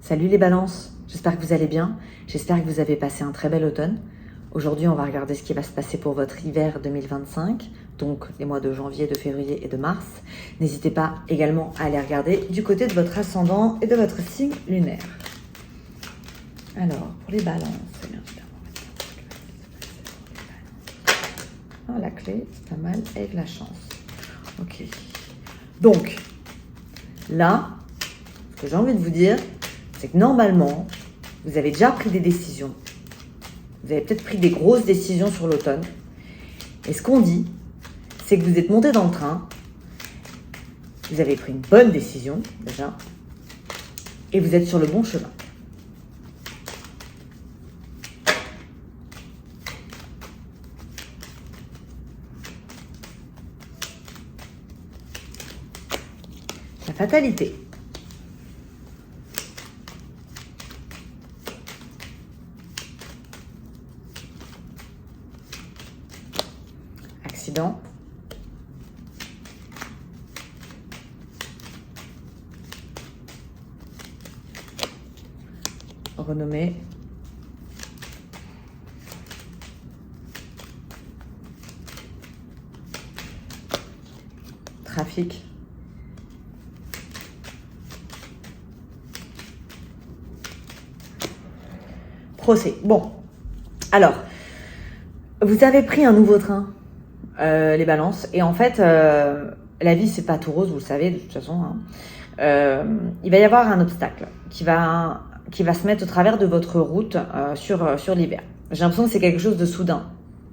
Salut les balances, j'espère que vous allez bien, j'espère que vous avez passé un très bel automne. Aujourd'hui, on va regarder ce qui va se passer pour votre hiver 2025, donc les mois de janvier, de février et de mars. N'hésitez pas également à aller regarder du côté de votre ascendant et de votre signe lunaire. Alors, pour les balances, la clé, c'est pas mal, et de la chance. Ok. Donc, là, ce que j'ai envie de vous dire, c'est que normalement, vous avez déjà pris des décisions. Vous avez peut-être pris des grosses décisions sur l'automne. Et ce qu'on dit, c'est que vous êtes monté dans le train. Vous avez pris une bonne décision, déjà. Et vous êtes sur le bon chemin. La fatalité. Accident. Renommée. Trafic. Procès. Bon. Alors, vous avez pris un nouveau train. Les balances. Et en fait, la vie, c'est pas tout rose, vous le savez, de toute façon. Il va y avoir un obstacle qui va se mettre au travers de votre route sur l'hiver. J'ai l'impression que c'est quelque chose de soudain.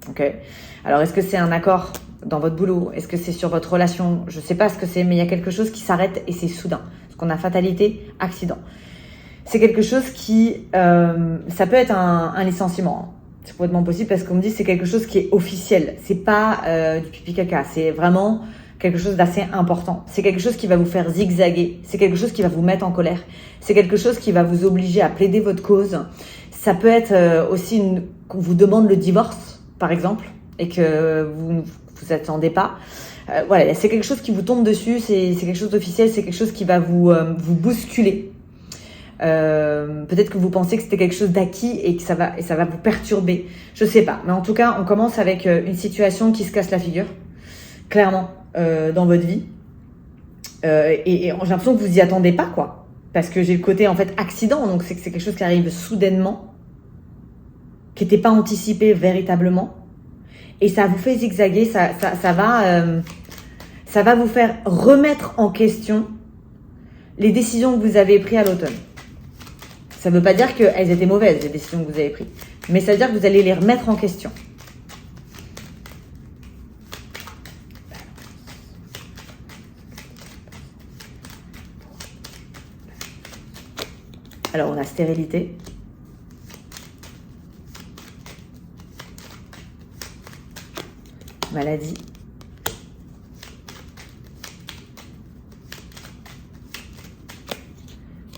Okay. Alors, est-ce que c'est un accord dans votre boulot? Est-ce que c'est sur votre relation? Je sais pas ce que c'est, mais il y a quelque chose qui s'arrête et c'est soudain. Parce qu'on a fatalité, accident. C'est quelque chose qui... ça peut être un licenciement. C'est complètement possible parce qu'on me dit que c'est quelque chose qui est officiel. C'est pas du pipi caca. C'est vraiment quelque chose d'assez important. C'est quelque chose qui va vous faire zigzaguer. C'est quelque chose qui va vous mettre en colère. C'est quelque chose qui va vous obliger à plaider votre cause. Ça peut être aussi qu'on vous demande le divorce, par exemple, et que vous attendez pas. Voilà, c'est quelque chose qui vous tombe dessus. C'est quelque chose d'officiel. C'est quelque chose qui va vous bousculer. Peut-être que vous pensez que c'était quelque chose d'acquis et que ça va vous perturber. Je sais pas. Mais en tout cas, on commence avec une situation qui se casse la figure. Clairement, dans votre vie. Et j'ai l'impression que vous y attendez pas, quoi. Parce que j'ai le côté, en fait, accident. Donc, c'est quelque chose qui arrive soudainement. Qui n'était pas anticipé véritablement. Et ça vous fait zigzaguer. Ça va vous faire remettre en question les décisions que vous avez prises à l'automne. Ça ne veut pas dire qu'elles étaient mauvaises, les décisions que vous avez prises. Mais ça veut dire que vous allez les remettre en question. Alors, on a stérilité. Maladie.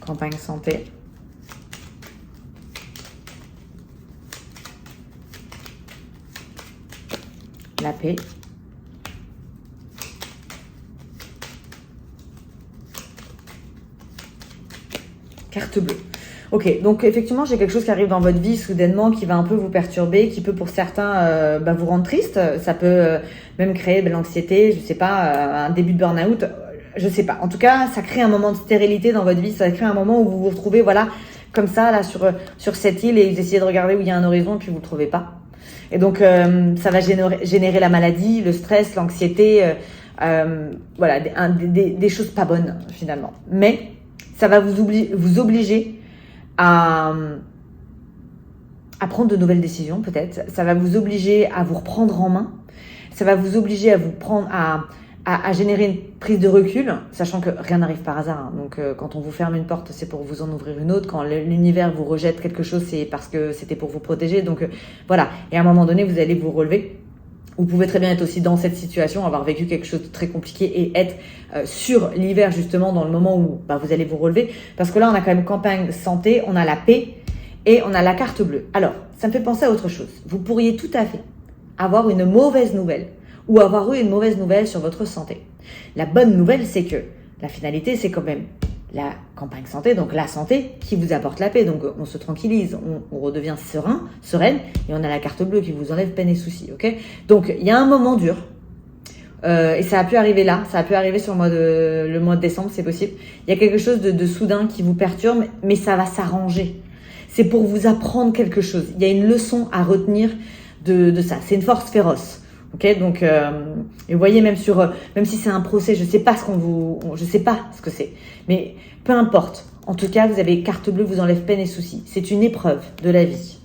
Campagne santé. La paix. Carte bleue. Ok, donc effectivement, j'ai quelque chose qui arrive dans votre vie soudainement qui va un peu vous perturber, qui peut pour certains vous rendre triste. Ça peut même créer de l'anxiété, je sais pas, un début de burn-out, je sais pas. En tout cas, ça crée un moment de stérilité dans votre vie, ça crée un moment où vous vous retrouvez, voilà, comme ça, là, sur cette île et vous essayez de regarder où il y a un horizon et puis vous le trouvez pas. Et donc, ça va générer la maladie, le stress, l'anxiété, voilà, des choses pas bonnes finalement. Mais ça va vous obliger à prendre de nouvelles décisions peut-être. Ça va vous obliger à vous reprendre en main. Ça va vous obliger à vous prendre à générer une prise de recul, sachant que rien n'arrive par hasard. Hein. Donc, quand on vous ferme une porte, c'est pour vous en ouvrir une autre. Quand l'univers vous rejette quelque chose, c'est parce que c'était pour vous protéger. Donc, voilà. Et à un moment donné, vous allez vous relever. Vous pouvez très bien être aussi dans cette situation, avoir vécu quelque chose de très compliqué et être sur l'hiver, justement, dans le moment où vous allez vous relever. Parce que là, on a quand même campagne santé, on a la paix et on a la carte bleue. Alors, ça me fait penser à autre chose. Vous pourriez tout à fait avoir une mauvaise nouvelle ou avoir eu une mauvaise nouvelle sur votre santé. La bonne nouvelle, c'est que la finalité, c'est quand même la campagne santé, donc la santé qui vous apporte la paix. Donc on se tranquillise, on redevient sereine, et on a la carte bleue qui vous enlève peine et soucis. Ok, donc il y a un moment dur, et ça a pu arriver là, ça a pu arriver sur le mois de décembre, c'est possible. Il y a quelque chose de soudain qui vous perturbe, mais ça va s'arranger. C'est pour vous apprendre quelque chose. Il y a une leçon à retenir de ça. C'est une force féroce. Ok, donc et vous voyez même si c'est un procès, je sais pas ce que c'est, mais peu importe. En tout cas, vous avez carte bleue, vous enlève peine et soucis. C'est une épreuve de la vie.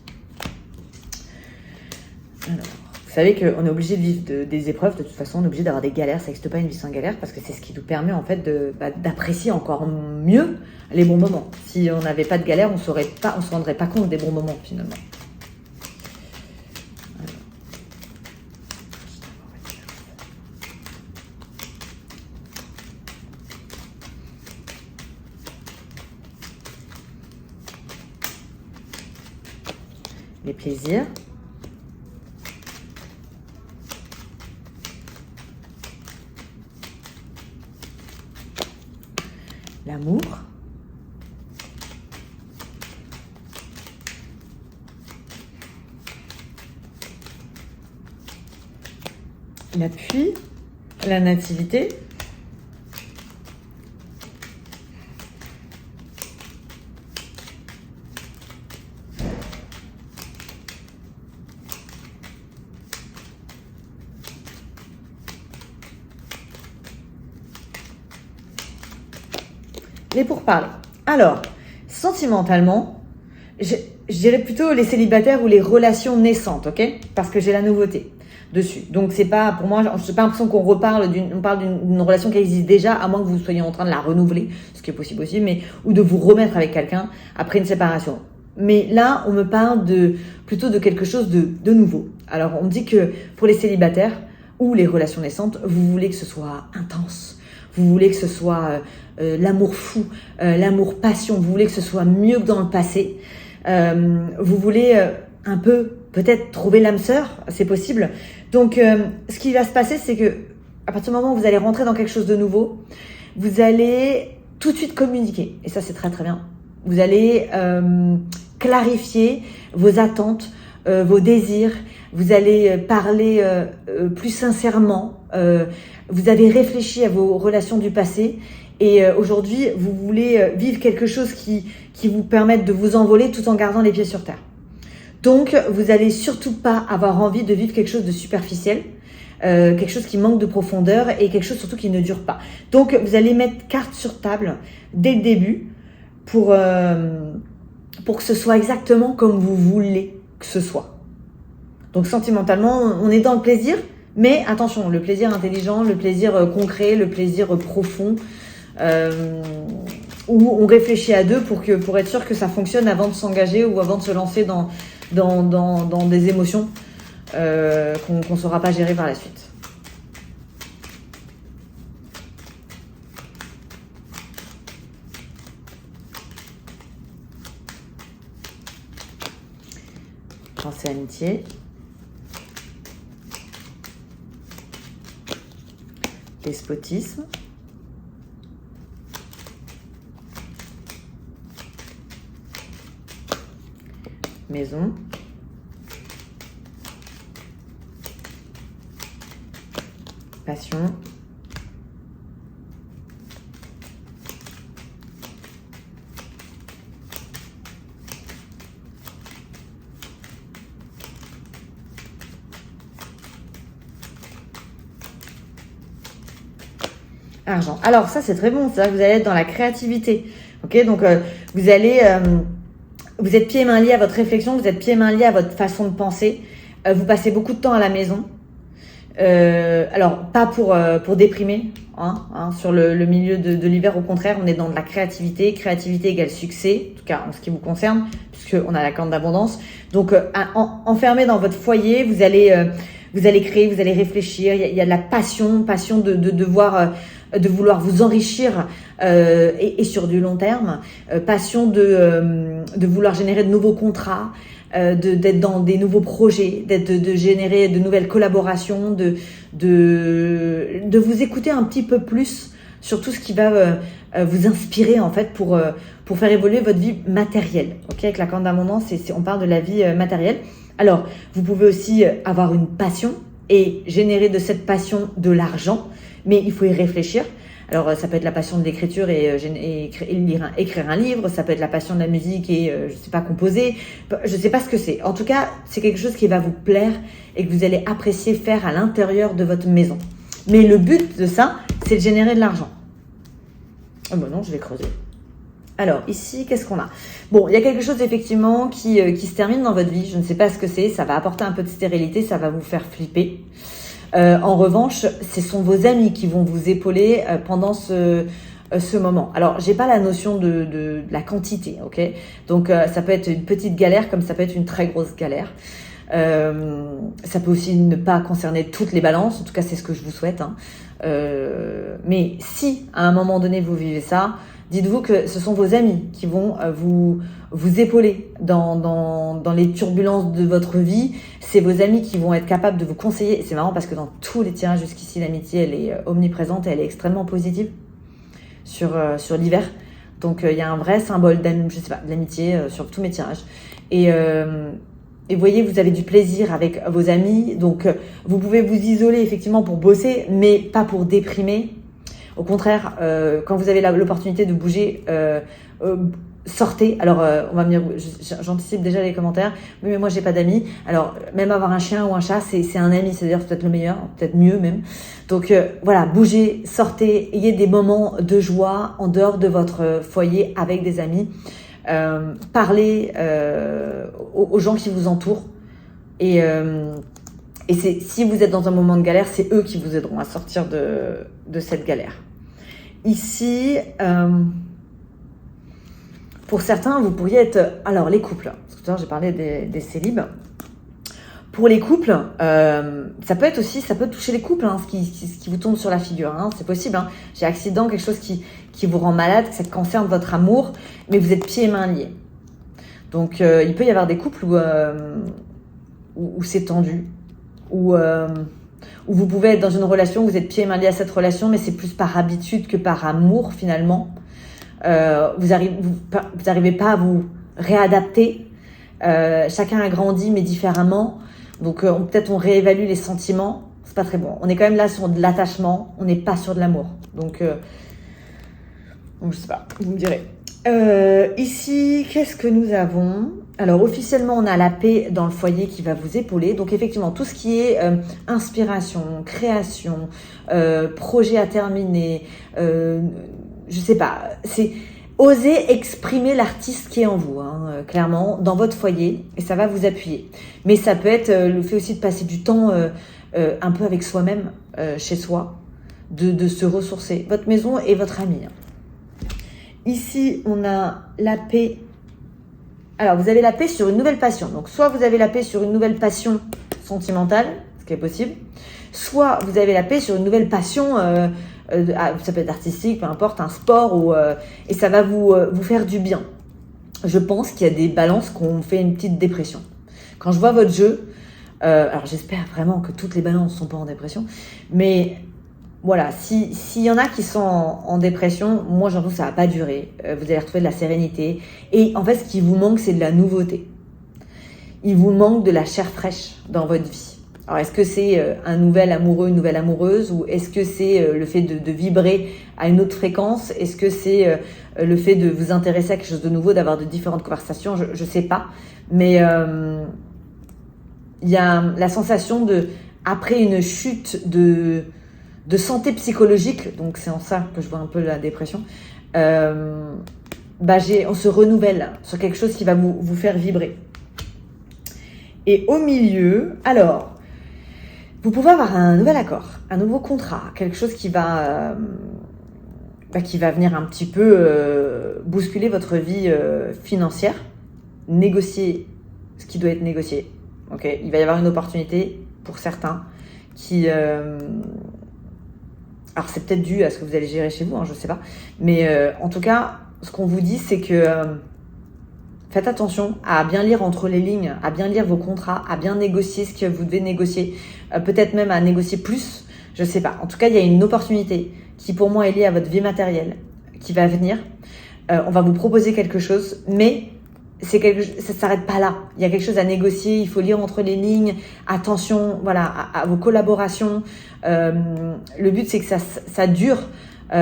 Alors, vous savez qu'on est obligé de vivre des épreuves. De toute façon, on est obligé d'avoir des galères. Ça n'existe pas une vie sans galère parce que c'est ce qui nous permet en fait d'apprécier encore mieux les bons moments. Si on n'avait pas de galère, on se rendrait pas compte des bons moments finalement. Les plaisirs, l'amour, l'appui, la nativité, les pourparlers. Alors, sentimentalement, je dirais plutôt les célibataires ou les relations naissantes, ok? Parce que j'ai la nouveauté dessus. Donc, c'est pas, pour moi, j'ai pas l'impression qu'on parle d'une relation qui existe déjà, à moins que vous soyez en train de la renouveler, ce qui est possible aussi, ou de vous remettre avec quelqu'un après une séparation. Mais là, on me parle plutôt de quelque chose de nouveau. Alors, on me dit que pour les célibataires ou les relations naissantes, vous voulez que ce soit intense. Vous voulez que ce soit l'amour fou, l'amour passion. Vous voulez que ce soit mieux que dans le passé. Vous voulez un peu, peut-être, trouver l'âme sœur. C'est possible. Donc, ce qui va se passer, c'est que à partir du moment où vous allez rentrer dans quelque chose de nouveau, vous allez tout de suite communiquer. Et ça, c'est très, très bien. Vous allez clarifier vos attentes, vos désirs. Vous allez parler plus sincèrement. Vous avez réfléchi à vos relations du passé et aujourd'hui, vous voulez vivre quelque chose qui vous permette de vous envoler tout en gardant les pieds sur terre. Donc, vous n'allez surtout pas avoir envie de vivre quelque chose de superficiel, quelque chose qui manque de profondeur et quelque chose surtout qui ne dure pas. Donc, vous allez mettre carte sur table dès le début pour que ce soit exactement comme vous voulez que ce soit. Donc, sentimentalement, on est dans le plaisir. Mais attention, le plaisir intelligent, le plaisir concret, le plaisir profond, où on réfléchit à deux pour être sûr que ça fonctionne avant de s'engager ou avant de se lancer dans des émotions qu'on ne saura pas gérer par la suite. Pensée amitié. Despotisme, maison, passion, argent. Alors ça c'est très bon, c'est-à-dire que vous allez être dans la créativité. Ok, donc vous êtes pieds et mains liés à votre réflexion, vous êtes pieds et mains liés à votre façon de penser. Vous passez beaucoup de temps à la maison. Alors pas pour déprimer, sur le milieu de l'hiver. Au contraire, on est dans de la créativité. Créativité égale succès, en tout cas en ce qui vous concerne, puisqu'on a la carte d'abondance. Donc enfermé dans votre foyer, vous allez créer, vous allez réfléchir. Il y a de la passion de vouloir vous enrichir et sur du long terme, passion de vouloir générer de nouveaux contrats, d'être dans des nouveaux projets, de générer de nouvelles collaborations, de vous écouter un petit peu plus sur tout ce qui va vous inspirer en fait pour faire évoluer votre vie matérielle. Ok, avec la corde d'abondance, on parle de la vie matérielle. Alors, vous pouvez aussi avoir une passion et générer de cette passion de l'argent, mais il faut y réfléchir. Alors, ça peut être la passion de l'écriture et écrire un livre, ça peut être la passion de la musique et, je sais pas, composer, je sais pas ce que c'est. En tout cas, c'est quelque chose qui va vous plaire et que vous allez apprécier faire à l'intérieur de votre maison. Mais le but de ça, c'est de générer de l'argent. Oh ben non, je vais creuser. Alors, ici, qu'est-ce qu'on a? Bon, il y a quelque chose effectivement qui se termine dans votre vie. Je ne sais pas ce que c'est. Ça va apporter un peu de stérilité. Ça va vous faire flipper. En revanche, ce sont vos amis qui vont vous épauler pendant ce moment. Alors, j'ai pas la notion de la quantité, ok? Donc, ça peut être une petite galère comme ça peut être une très grosse galère. Ça peut aussi ne pas concerner toutes les balances. En tout cas, c'est ce que je vous souhaite. Hein. Mais si, à un moment donné, vous vivez ça, dites-vous que ce sont vos amis qui vont vous épauler dans les turbulences de votre vie. C'est vos amis qui vont être capables de vous conseiller. Et c'est marrant parce que dans tous les tirages jusqu'ici, l'amitié, elle est omniprésente et elle est extrêmement positive sur l'hiver. Donc, il y a un vrai symbole d'amitié sur tous mes tirages. Et vous voyez, vous avez du plaisir avec vos amis. Donc, vous pouvez vous isoler effectivement pour bosser, mais pas pour déprimer. Au contraire, quand vous avez l'opportunité de bouger, sortez. Alors, on va me dire, j'anticipe déjà les commentaires. Oui, mais moi, j'ai pas d'amis. Alors, même avoir un chien ou un chat, c'est un ami. C'est-à-dire peut-être le meilleur, peut-être mieux même. Donc, voilà, bougez, sortez, ayez des moments de joie en dehors de votre foyer avec des amis. Parlez aux gens qui vous entourent. Et si vous êtes dans un moment de galère, c'est eux qui vous aideront à sortir de cette galère. Ici, pour certains, vous pourriez être... Alors, les couples. Parce que tout à l'heure, j'ai parlé des célibes. Pour les couples, ça peut toucher les couples, hein, ce qui vous tombe sur la figure. Hein, c'est possible. Hein. J'ai accident, quelque chose qui vous rend malade, que ça concerne votre amour, mais vous êtes pieds et mains liés. Donc, il peut y avoir des couples où c'est tendu, où vous pouvez être dans une relation, où vous êtes pieds et mains liés à cette relation, mais c'est plus par habitude que par amour, finalement. Vous n'arrivez pas à vous réadapter. Chacun a grandi, mais différemment. Donc, peut-être on réévalue les sentiments. C'est pas très bon. On est quand même là sur de l'attachement. On n'est pas sur de l'amour. Donc, je sais pas. Vous me direz. Ici, qu'est-ce que nous avons? Alors, officiellement, on a la paix dans le foyer qui va vous épauler. Donc, effectivement, tout ce qui est inspiration, création, projet à terminer, je sais pas, c'est oser exprimer l'artiste qui est en vous, hein, clairement, dans votre foyer, et ça va vous appuyer. Mais ça peut être le fait aussi de passer du temps un peu avec soi-même, chez soi, de se ressourcer. Votre maison et votre ami. Hein. Ici, on a la paix. Alors, vous avez la paix sur une nouvelle passion. Donc, soit vous avez la paix sur une nouvelle passion sentimentale, ce qui est possible, soit vous avez la paix sur une nouvelle passion, ça peut être artistique, peu importe, un sport, et ça va vous faire du bien. Je pense qu'il y a des balances qui ont fait une petite dépression. Quand je vois votre jeu, alors j'espère vraiment que toutes les balances ne sont pas en dépression, mais voilà, s'il y en a qui sont en dépression, moi j'en doute que ça ne va pas durer. Vous allez retrouver de la sérénité. Et en fait, ce qui vous manque, c'est de la nouveauté. Il vous manque de la chair fraîche dans votre vie. Alors, est-ce que c'est un nouvel amoureux, une nouvelle amoureuse, ou est-ce que c'est le fait de vibrer à une autre fréquence? Est-ce que c'est le fait de vous intéresser à quelque chose de nouveau, d'avoir de différentes conversations? Je ne sais pas. Mais il y a la sensation après une chute de santé psychologique, donc c'est en ça que je vois un peu la dépression, on se renouvelle sur quelque chose qui va vous faire vibrer. Et au milieu, alors, vous pouvez avoir un nouvel accord, un nouveau contrat, quelque chose qui va venir un petit peu bousculer votre vie financière, négocier ce qui doit être négocié. Okay, il va y avoir une opportunité pour certains qui... alors c'est peut-être dû à ce que vous allez gérer chez vous, hein, je ne sais pas. Mais en tout cas, ce qu'on vous dit, c'est que faites attention à bien lire entre les lignes, à bien lire vos contrats, à bien négocier ce que vous devez négocier, peut-être même à négocier plus, je ne sais pas. En tout cas, il y a une opportunité qui pour moi est liée à votre vie matérielle, qui va venir. On va vous proposer quelque chose, mais ça ne s'arrête pas là. Il y a quelque chose à négocier, il faut lire entre les lignes. Attention, voilà, à vos collaborations. Le but, c'est que ça dure. Il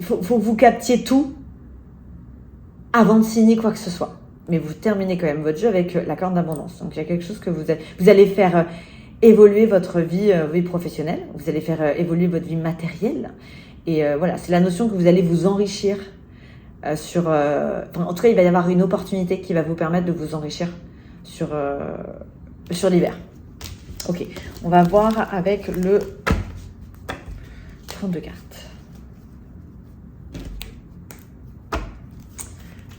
faut que vous captiez tout avant de signer quoi que ce soit. Mais vous terminez quand même votre jeu avec la corde d'abondance. Donc, il y a quelque chose que vous allez faire évoluer votre vie professionnelle. Vous allez faire évoluer votre vie matérielle. Et voilà, c'est la notion que vous allez vous enrichir en tout cas, il va y avoir une opportunité qui va vous permettre de vous enrichir sur l'hiver. Ok, on va voir avec le 32 cartes.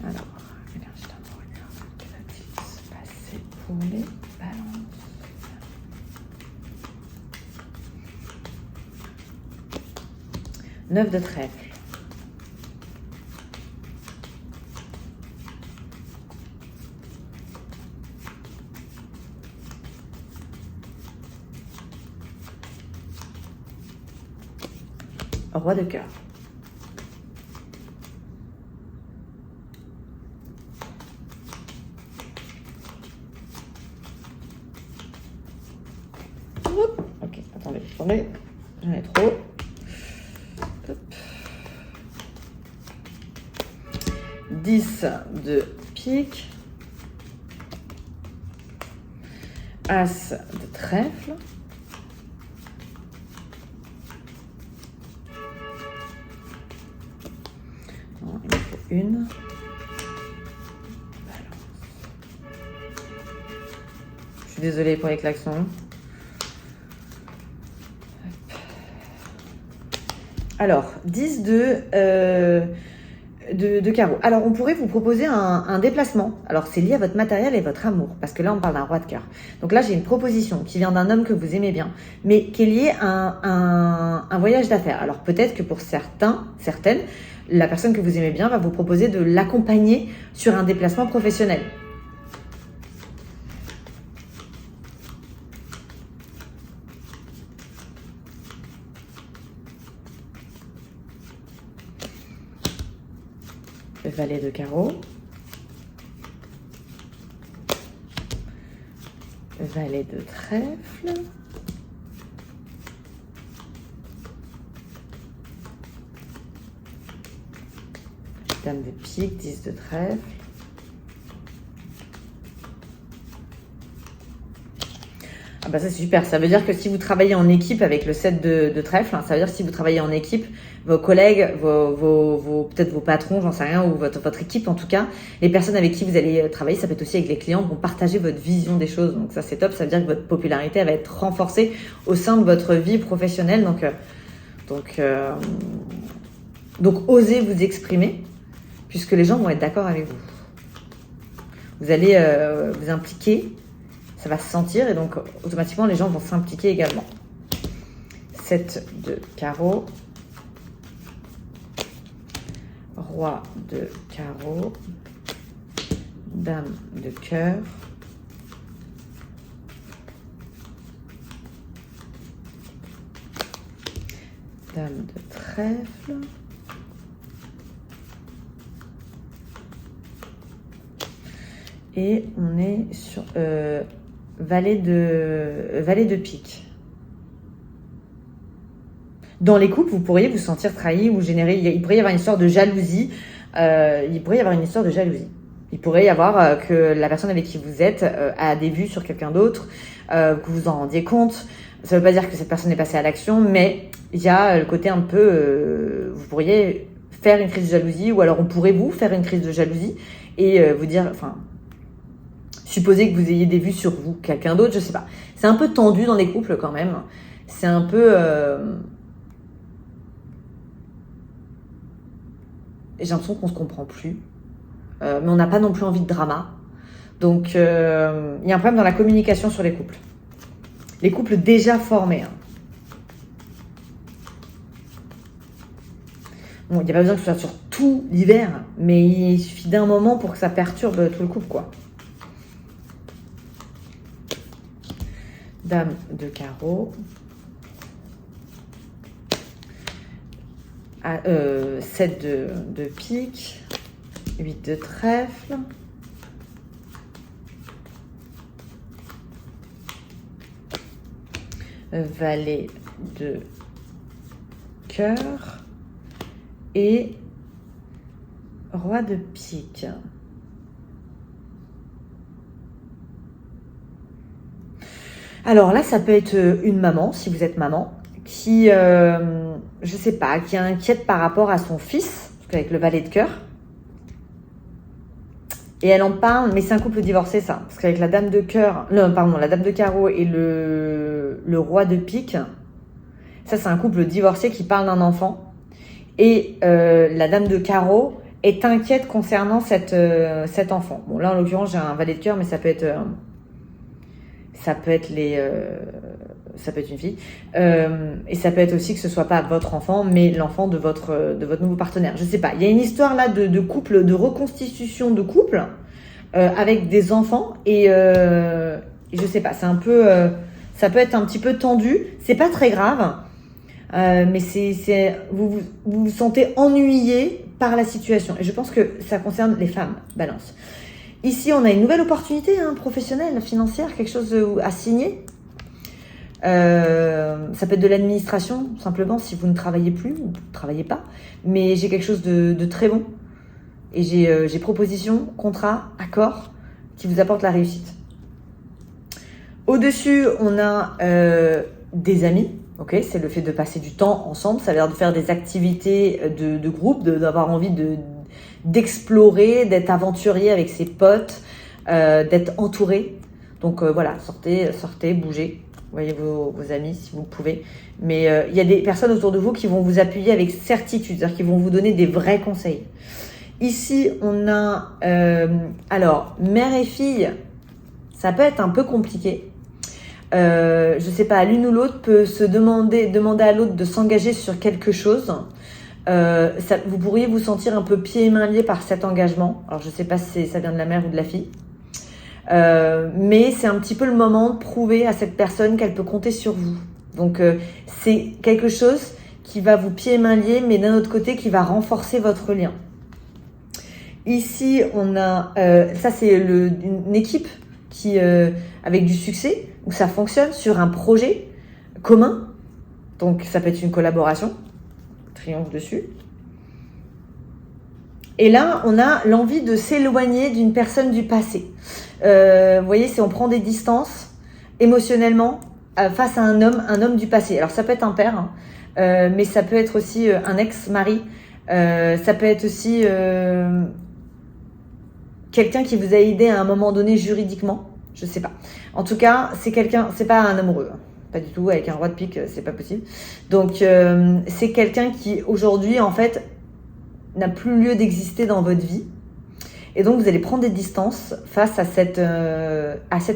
Alors, l'énergie d'amour, que va-t-il se passer pour les balances? Neuf de trèfle. Roi de cœur. Ok, attendez, j'en ai trop. Hop. 10 de pique. As de trèfle. Non, il me faut une. Je suis désolée pour les klaxons. Alors, 10 de carreau. Alors, on pourrait vous proposer un déplacement. Alors, c'est lié à votre matériel et votre amour. Parce que là, on parle d'un roi de cœur. Donc là, j'ai une proposition qui vient d'un homme que vous aimez bien, mais qui est liée à un voyage d'affaires. Alors, peut-être que pour certaines, la personne que vous aimez bien va vous proposer de l'accompagner sur un déplacement professionnel. Valet de carreau. Valet de trèfle. Dame de pique, 10 de trèfle. Ah bah ça c'est super, ça veut dire que si vous travaillez en équipe avec le 7 de trèfle, ça veut dire que si vous travaillez en équipe, vos collègues, peut-être vos patrons, j'en sais rien, ou votre équipe en tout cas, les personnes avec qui vous allez travailler, ça peut être aussi avec les clients, vont partager votre vision des choses. Donc ça c'est top, ça veut dire que votre popularité elle va être renforcée au sein de votre vie professionnelle. Donc osez vous exprimer, puisque les gens vont être d'accord avec vous. Vous allez vous impliquer. Ça va se sentir et donc automatiquement les gens vont s'impliquer également. 7 de carreau. Roi de carreau. Dame de cœur. Dame de trèfle. Et on est sur valet de pique. Dans les couples, vous pourriez vous sentir trahi ou il pourrait y avoir une histoire de jalousie. Il pourrait y avoir que la personne avec qui vous êtes a des vues sur quelqu'un d'autre, que vous en rendiez compte. Ça ne veut pas dire que cette personne est passée à l'action, mais il y a le côté un peu... vous pourriez faire une crise de jalousie, ou alors on pourrait vous faire une crise de jalousie et vous dire... supposer que vous ayez des vues sur vous, quelqu'un d'autre, je sais pas. C'est un peu tendu dans les couples quand même. C'est un peu... J'ai l'impression qu'on se comprend plus. Mais on n'a pas non plus envie de drama. Donc, il y a un problème dans la communication sur les couples. Les couples déjà formés. Hein. Bon, il n'y a pas besoin que ce soit sur tout l'hiver, mais il suffit d'un moment pour que ça perturbe tout le couple, quoi. Dame de carreau. 7 de pique, 8 de trèfle, valet de cœur et roi de pique. Alors là, ça peut être une maman, si vous êtes maman, qui, je sais pas, qui est inquiète par rapport à son fils, avec le valet de cœur. Et elle en parle, mais c'est un couple divorcé, ça. Parce qu'avec la dame de cœur, non, pardon, la dame de carreau et le roi de pique, ça, c'est un couple divorcé qui parle d'un enfant. Et la dame de carreau est inquiète concernant cet enfant. Bon, là, en l'occurrence, j'ai un valet de cœur, mais ça peut être ça peut être une fille. Et ça peut être aussi que ce soit pas votre enfant, mais l'enfant de votre nouveau partenaire. Je sais pas. Il y a une histoire là de couple, de reconstitution de couple avec des enfants et je sais pas. C'est un peu, ça peut être un petit peu tendu. C'est pas très grave, mais vous vous sentez ennuyé par la situation. Et je pense que ça concerne les femmes, Balance. Ici, on a une nouvelle opportunité professionnelle, financière, quelque chose à signer. Ça peut être de l'administration, simplement, si vous ne travaillez plus ou ne travaillez pas. Mais j'ai quelque chose de très bon. Et j'ai proposition, contrat, accord, qui vous apporte la réussite. Au-dessus, on a des amis. Ok, c'est le fait de passer du temps ensemble. Ça veut dire de faire des activités de groupe, d'avoir envie d'explorer, d'être aventurier avec ses potes, d'être entouré. Donc voilà, sortez, bougez. Voyez vos amis si vous le pouvez. Mais il y a des personnes autour de vous qui vont vous appuyer avec certitude, c'est-à-dire qui vont vous donner des vrais conseils. Ici, on a... alors, mère et fille, ça peut être un peu compliqué. Je sais pas, l'une ou l'autre peut se demander à l'autre de s'engager sur quelque chose. Vous pourriez vous sentir un peu pieds et mains liés par cet engagement. Alors, je sais pas si ça vient de la mère ou de la fille. Mais c'est un petit peu le moment de prouver à cette personne qu'elle peut compter sur vous. Donc c'est quelque chose qui va vous pieds et mains liés, mais d'un autre côté qui va renforcer votre lien. Ici, on a ça, c'est une équipe qui avec du succès, où ça fonctionne sur un projet commun. Donc ça peut être une collaboration. Triomphe dessus. Et là, on a l'envie de s'éloigner d'une personne du passé. Vous voyez, on prend des distances émotionnellement face à un homme du passé. Alors, ça peut être un père, hein, mais ça peut être aussi un ex-mari. Ça peut être aussi quelqu'un qui vous a aidé à un moment donné juridiquement. Je sais pas. En tout cas, c'est pas un amoureux. Hein. Pas du tout. Avec un roi de pique, c'est pas possible. Donc, c'est quelqu'un qui, aujourd'hui, en fait, n'a plus lieu d'exister dans votre vie. Et donc, vous allez prendre des distances face à cette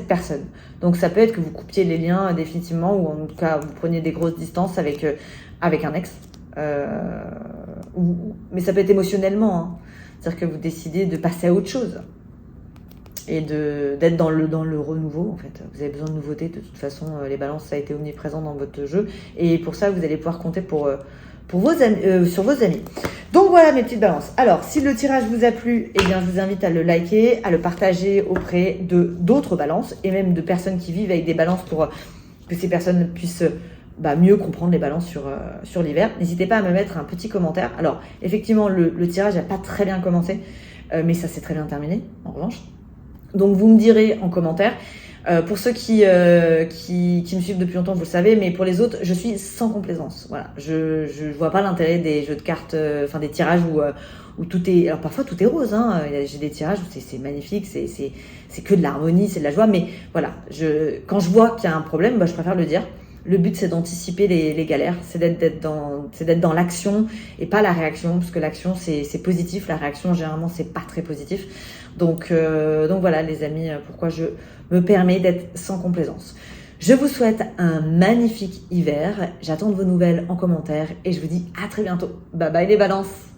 personne. Donc, ça peut être que vous coupiez les liens définitivement, ou en tout cas, vous preniez des grosses distances avec un ex. Mais ça peut être émotionnellement. Hein. C'est-à-dire que vous décidez de passer à autre chose. Et d'être dans le renouveau, en fait. Vous avez besoin de nouveautés. De toute façon, les balances, ça a été omniprésent dans votre jeu. Et pour ça, vous allez pouvoir compter sur vos amis. Donc voilà mes petites balances. Alors, si le tirage vous a plu, eh bien, je vous invite à le liker, à le partager auprès d'autres balances et même de personnes qui vivent avec des balances pour que ces personnes puissent mieux comprendre les balances sur l'hiver. N'hésitez pas à me mettre un petit commentaire. Alors, effectivement, le tirage n'a pas très bien commencé, mais ça s'est très bien terminé, en revanche. Donc, vous me direz en commentaire. Pour ceux qui me suivent depuis longtemps, vous le savez, mais pour les autres, je suis sans complaisance. Voilà, je vois pas l'intérêt des jeux de cartes, des tirages où tout est. Alors parfois tout est rose. Hein. J'ai des tirages où c'est magnifique, c'est que de l'harmonie, c'est de la joie. Mais voilà, quand je vois qu'il y a un problème, je préfère le dire. Le but, c'est d'anticiper les galères, c'est d'être dans l'action et pas la réaction, parce que l'action, c'est positif, la réaction, généralement, c'est pas très positif. Donc voilà, les amis, pourquoi je me permets d'être sans complaisance. Je vous souhaite un magnifique hiver. J'attends de vos nouvelles en commentaire et je vous dis à très bientôt. Bye bye les balances!